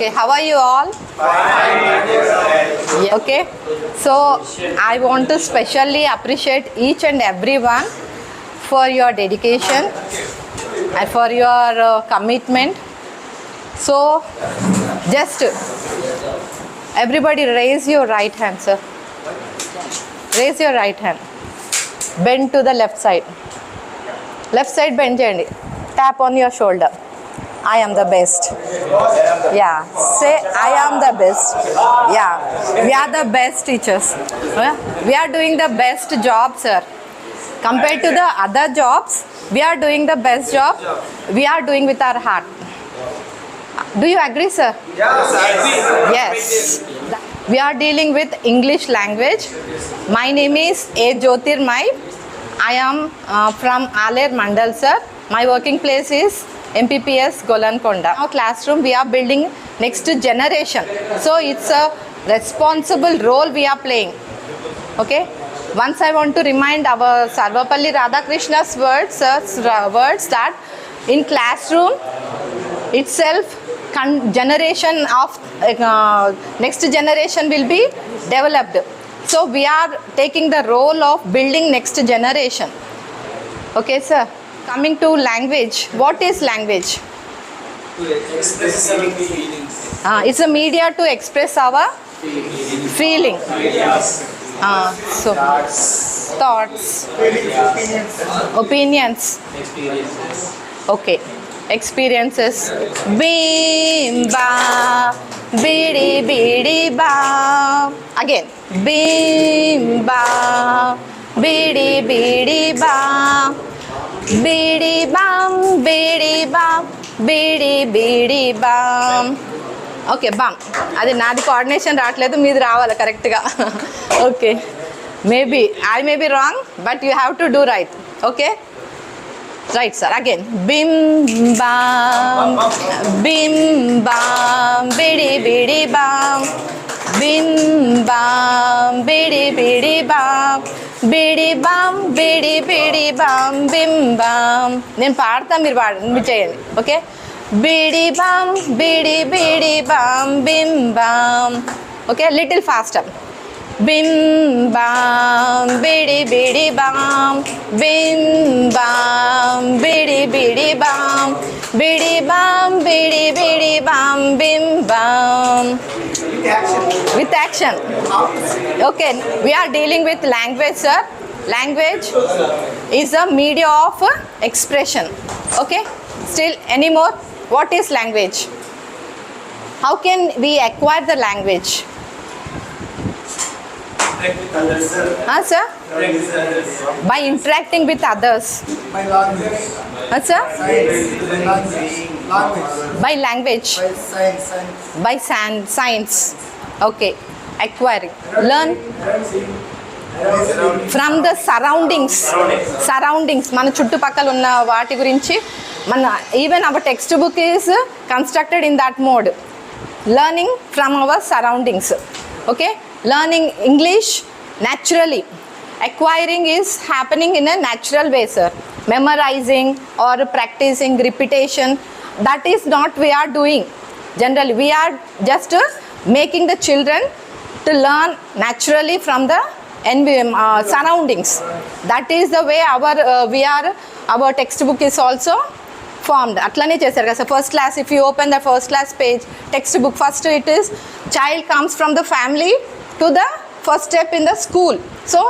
Okay, how are you all? Yeah, okay, so I want to specially appreciate each and everyone for your dedication and for your commitment. So, just everybody raise your right hand, sir. Raise your right hand. Bend to the left side. Left side bend cheyandi. Tap on your shoulder. I am the best. Yeah. Say, I am the best. Yeah. We are the best teachers. We are doing the best job, sir. Compared to the other jobs, we are doing the best job. We are doing with our heart. Do you agree, sir? Yes, I agree. Yes. We are dealing with English language. My name is A. Jyotirmai. I am from Aler Mandal, sir. My working place is MPPS Golankonda. Our classroom, we are building next generation. So it's a responsible role we are playing. Okay. Once I want to remind our Sarvapalli Radhakrishna's words that in classroom itself, generation of next generation will be developed. So we are taking the role of building next generation. Okay, sir. Coming to language, what is language? To express our feelings. It's a media to express our feeling. So thoughts, opinions. Okay. Experiences. Bim ba, bidi bidi ba. Again. Bim ba, bidi bidi ba. Bidi bam, bidi bam, bidi bidi bam. Okay, bam. Adi naadi coordination raatledu, meedi raavali correct ga. Okay. Maybe I may be wrong, but you have to do right. Okay. Right, sir. Again. Bim bam, bim bam, bidi bidi bam. Bim bam, bidi bidi bam. Bidi bam, bidi bidi bam, bim bam. Nenu paadta meer cheyandi. Okay. Bidi bam, bidi bidi bam, bim bam. Okay, little faster. Bim bam, bidi bidi bam, bim bam, bidi bidi bam, bidi bam, bidi bidi bam, bim bam. With action. Okay, we are dealing with language, sir. Language is a media of expression. Okay, still any more? What is language? How can we acquire the language? Sir? By interacting with others. By language. Sir? Language. By language. By science. By science. Okay. Acquiring. Learn from the surroundings. Surroundings. మన చుట్టుపక్కల ఉన్న వాటి గురించి even our textbook is constructed in that mode. Learning from our surroundings. Okay. Learning English naturally. Acquiring is happening in a natural way, sir. Memorizing or practicing repetition, that is not we are doing. Generally, we are just making the children to learn naturally from the surroundings. That is the way our textbook is also formed. Atlane chesaru kada. So first class, if you open the first class page, textbook, first it is child comes from the family to the first step in the school. So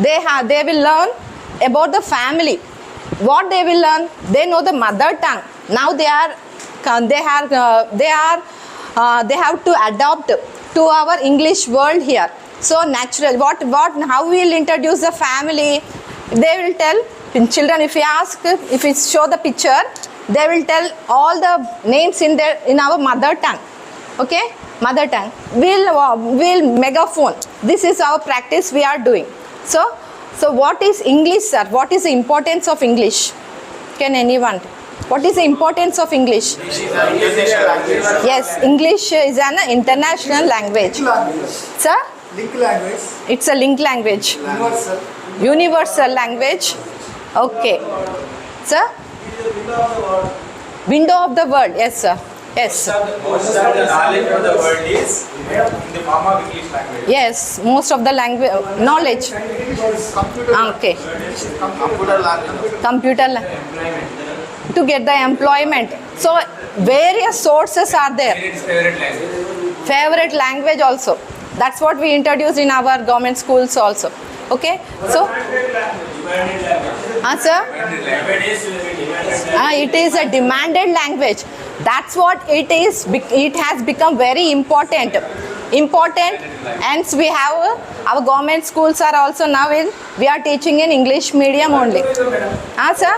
they will learn about the family. What they will learn? They know the mother tongue. Now they have to adapt to our English world here. So natural. How we will introduce the family? They will tell children. If you show the picture, they will tell all the names in our mother tongue. Okay. Mother tongue. We'll megaphone. This is our practice we are doing. So what is English, sir? What is the importance of English? Can anyone? What is the importance of English? Yes, English is an international language. Sir? Link language. It's a link language. Universal. Universal language. Okay. Sir? Window of the world. Yes, sir. Yes. Most of the knowledge of the world is in the form of English language. Yes, most of the language knowledge. Okay. Computer language. Computer to get the employment. So various sources are there. Its favorite language. Favorite language also. That's what we introduced in our government schools also. Okay. So, sir. It is a demanded language. That's what it is. It has become very important. Hence we have our government schools are also now we are teaching in English medium only. Sir.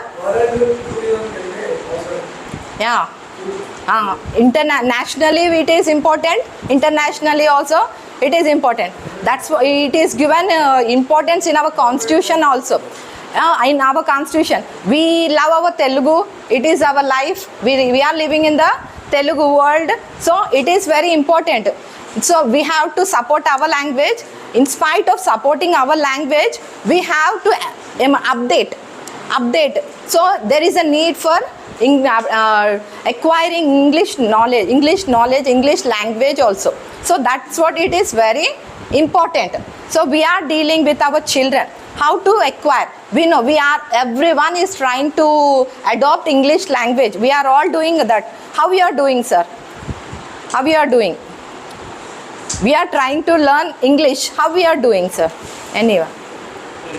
Yeah. Internationally it is important. Internationally also it is important. That's why it is given importance in our constitution also. In our constitution, we love our Telugu. It is our life. We are living in the Telugu world, so it is very important. So we have to support our language. In spite of supporting our language, we have to update. So there is a need for acquiring English knowledge, English language also. So that's what it is very important. So we are dealing with our children. How to acquire? We know everyone is trying to adopt English language. We are all doing that. How we are doing, sir? How we are doing? We are trying to learn English. How we are doing, sir? Anyway,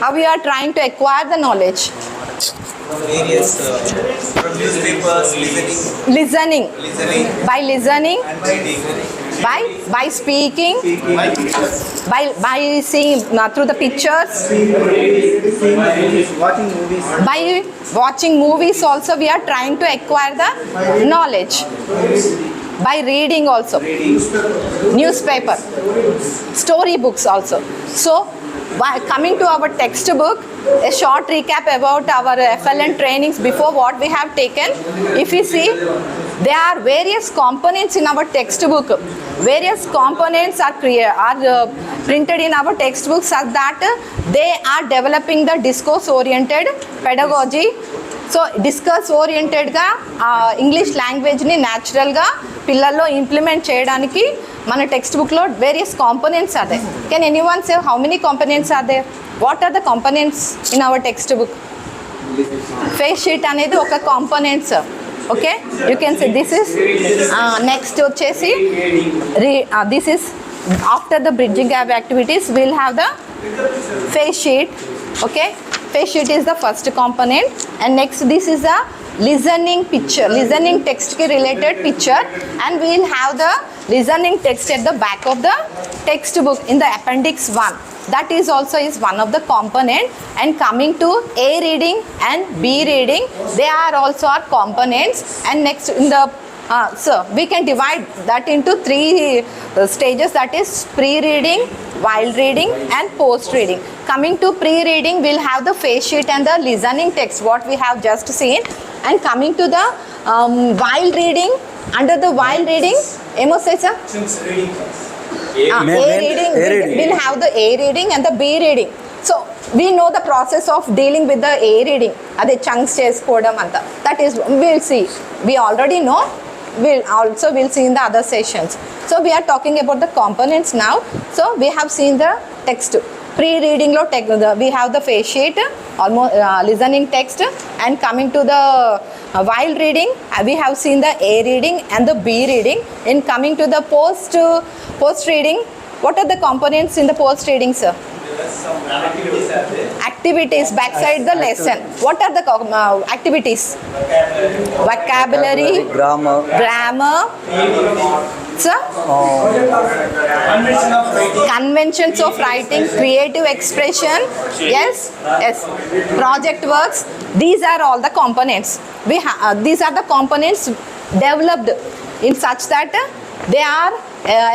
how we are trying to acquire the knowledge? Various from newspapers, Listening. By listening. and reading. By speaking. By seeing through the pictures. Watching movies. By watching movies also we are trying to acquire the knowledge. By reading also. Newspaper. Story books also. So while coming to our textbook, a short recap about our FLN trainings before what we have taken. If you see, there are various components in our textbook. Various components are printed in our textbook so that they are developing the discourse oriented pedagogy. So discourse ఓరియంటెడ్గా English లాంగ్వేజ్ని న్యాచురల్గా పిల్లల్లో implement చేయడానికి మన text బుక్లో various components are there. Can anyone say how many components are there? What are the components in our textbook? Face sheet అనేది ఒక component sir. Okay, you can say this is next వచ్చేసి this is after the bridging gap activities will have the face sheet. Okay, face sheet is the first component, and next this is a listening picture, listening text ki related picture, and we will have the listening text at the back of the textbook in the appendix 1. That is also is one of the component. And coming to A reading and B reading, they are also our components. And next in the so we can divide that into 3 stages, that is pre-reading, while reading and post-reading. Coming to pre-reading, we'll have the face sheet and the listening text, what we have just seen. And coming to the while reading, under the while reading, emo say sir? A reading, we'll have the A reading and the B reading. So we know the process of dealing with the A reading, ade chunks chesukodam anta. That is, we'll see. We already know. We'll see in the other sessions. So we are talking about the components now. So we have seen the text. Pre-reading lo we have the face sheet, almost listening text, and coming to the while reading, we have seen the A reading and the B reading. In coming to the post reading, what are the components in the post reading, sir? Some activities are there. Activities backside the lesson. What are the activities? Vocabulary, grammar, sir? Conventions of writing, creative expression, yes, project works. These are all the components. These are the components developed in such that they are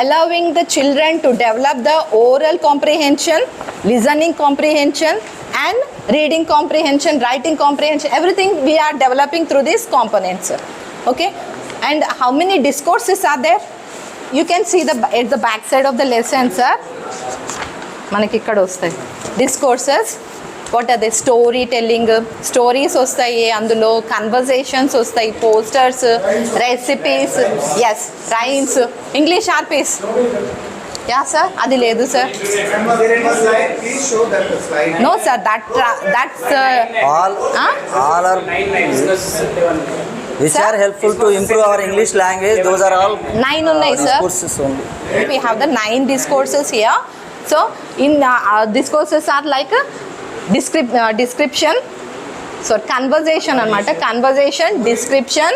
allowing the children to develop the oral comprehension, listening comprehension, and reading comprehension, writing comprehension. Everything we are developing through these components. Okay, and how many discourses are there? You can see at the back side of the lesson, sir. Manaki ikkada vastayi discourses. What are they storytelling, stories వస్తాయి అందులో, conversations వస్తాయి, posters, recipes, ఎస్ rhymes. English ఆర్పీస్ యా sir, అది లేదు sir. Please show that the slide. No sir, that's all are which Sir? are helpful to improve our English language. Those are all 9 ఉన్నాయి sir. discourses only. We have the 9 discourses here. So in discourses are like description, so conversation anamata, conversation, description,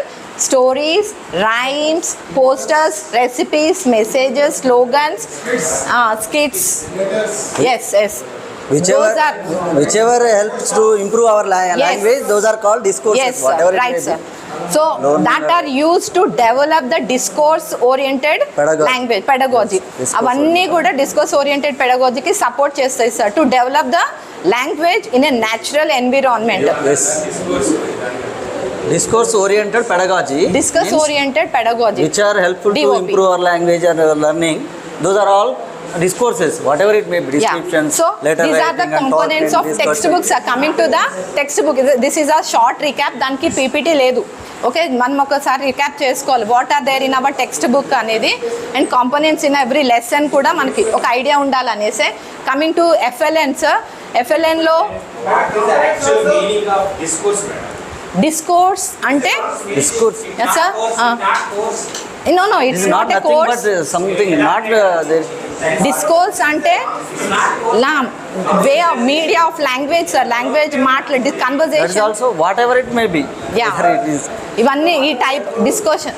stories, rhymes, posters, recipes, messages, slogans, skits. Yes. Those are Whichever helps to improve our Yes. language, those are called discourses. yes sir, whatever right it may sir. be. So Learning that are used to develop the discourse oriented Pedagogy. language pedagogy. Discourse అవన్నీ కూడా discourse oriented pedagogy కి support చేస్తాయి sir, to develop the language in a natural environment. Yes. Discourse oriented pedagogy. Discourse means oriented pedagogy, which are helpful to DOP. improve our language and our learning. Those are all discourses, whatever it may be, descriptions, So letter these are the writing and components thought of and textbooks. Are coming to the textbook. This is a short recap. దానికి PPT లేదు. Okay, మనం ఒకసారి recap చేసుకోవాలి what are there in our textbook అనేది, and components in every lesson కూడా మనకి ఒక idea ఉండాలనేసి. కమింగ్ టు ఎఫ్ఎల్ఎన్ సార్, ఎఫ్ఎల్ఎన్లో What is the actual meaning of discourse, madam? Discourse అంటే discourse. yes sir, no This it's is not a nothing course. but something, not there. Discourse అంటే way of media of language sir, language మాట్లాడి That is conversation, also whatever it may be. Yeah. Whether it is ఇవన్నీ ఈ type discussion.